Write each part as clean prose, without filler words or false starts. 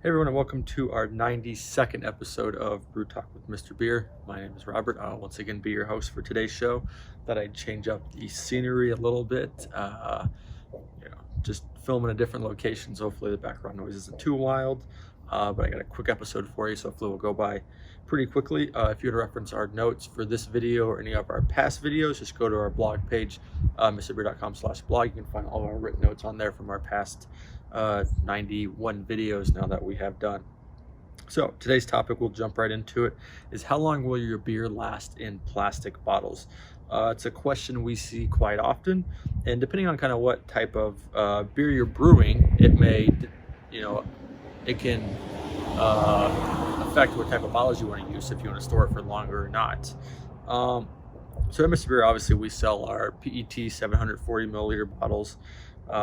Hey everyone, and welcome to our 92nd episode of BrewTalk with Mr.Beer. My name is Robert. I'll once again be your host for today's show. Thought I'd change up the scenery a little bit, just film in a different location, so hopefully the background noise isn't too wild. But I got a quick episode for you, so hopefully we'll go by pretty quickly. If you want to reference our notes for this video or any of our past videos, just go to our blog page, mrbeer.com/blog. You can find all of our written notes on there from our past 91 videos now that we have done. So today's topic, we'll jump right into it, is how long will your beer last in plastic bottles? It's a question we see quite often, and depending on kind of what type of beer you're brewing, it may, it can affect what type of bottles you want to use, if you want to store it for longer or not. So at Mr. Beer, obviously, we sell our PET 740 milliliter bottles.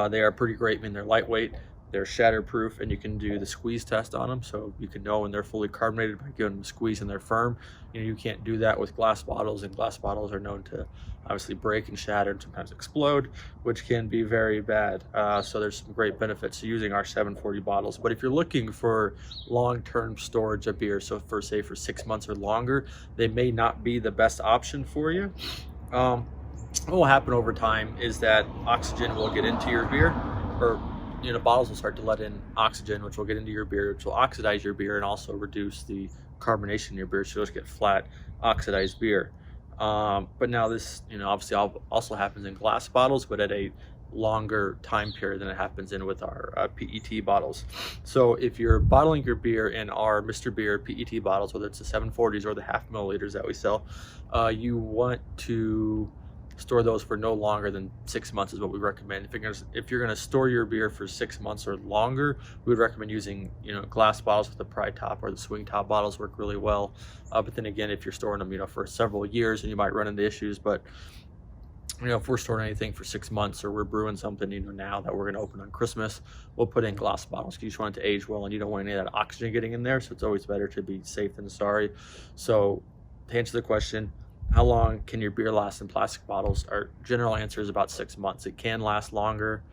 They are pretty great. I mean, they're lightweight, they're shatterproof, and you can do the squeeze test on them, so you can know when they're fully carbonated by giving them a squeeze and they're firm. You can't do that with glass bottles, and glass bottles are known to obviously break and shatter and sometimes explode, which can be very bad. So there's some great benefits to using our 740 bottles. But if you're looking for long-term storage of beer, so for 6 months or longer, they may not be the best option for you. What will happen over time is that oxygen will get into your beer, or bottles will start to let in oxygen, which will get into your beer, which will oxidize your beer and also reduce the carbonation in your beer, so you'll just get flat oxidized beer. But now this, obviously also happens in glass bottles, but at a longer time period than it happens in with our PET bottles. So if you're bottling your beer in our Mr. Beer PET bottles, whether it's the 740s or the half milliliters that we sell, you want to store those for no longer than 6 months is what we recommend. If you're gonna store your beer for 6 months or longer, we would recommend using glass bottles with the pry top, or the swing top bottles work really well. But then again, if you're storing them for several years, and you might run into issues. But if we're storing anything for 6 months, or we're brewing something now that we're going to open on Christmas, we'll put in glass bottles because you just want it to age well, and you don't want any of that oxygen getting in there. So it's always better to be safe than sorry. So to answer the question, how long can your beer last in plastic bottles? Our general answer is about 6 months. It can last longer,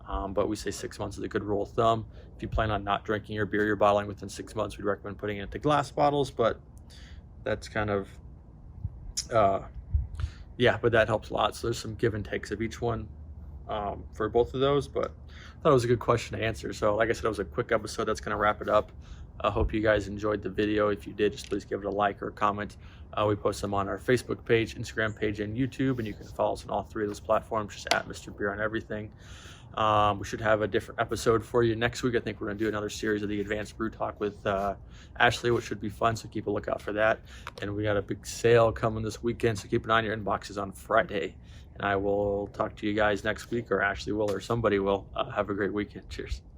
but we say 6 months is a good rule of thumb. If you plan on not drinking your beer you're bottling within 6 months, we'd recommend putting it into glass bottles, but that's kind of, but that helps a lot. So there's some give and takes of each one for both of those, but I thought it was a good question to answer. So like I said, it was a quick episode. That's going to wrap it up. I hope you guys enjoyed the video. If you did, just please give it a like or a comment. We post them on our Facebook page, Instagram page, and YouTube, and you can follow us on all three of those platforms, just at Mr. Beer on everything. We should have a different episode for you next week. I think we're going to do another series of the Advanced Brew Talk with Ashley, which should be fun, so keep a lookout for that. And we got a big sale coming this weekend, so keep an eye on your inboxes on Friday. And I will talk to you guys next week, or Ashley will, or somebody will. Have a great weekend. Cheers.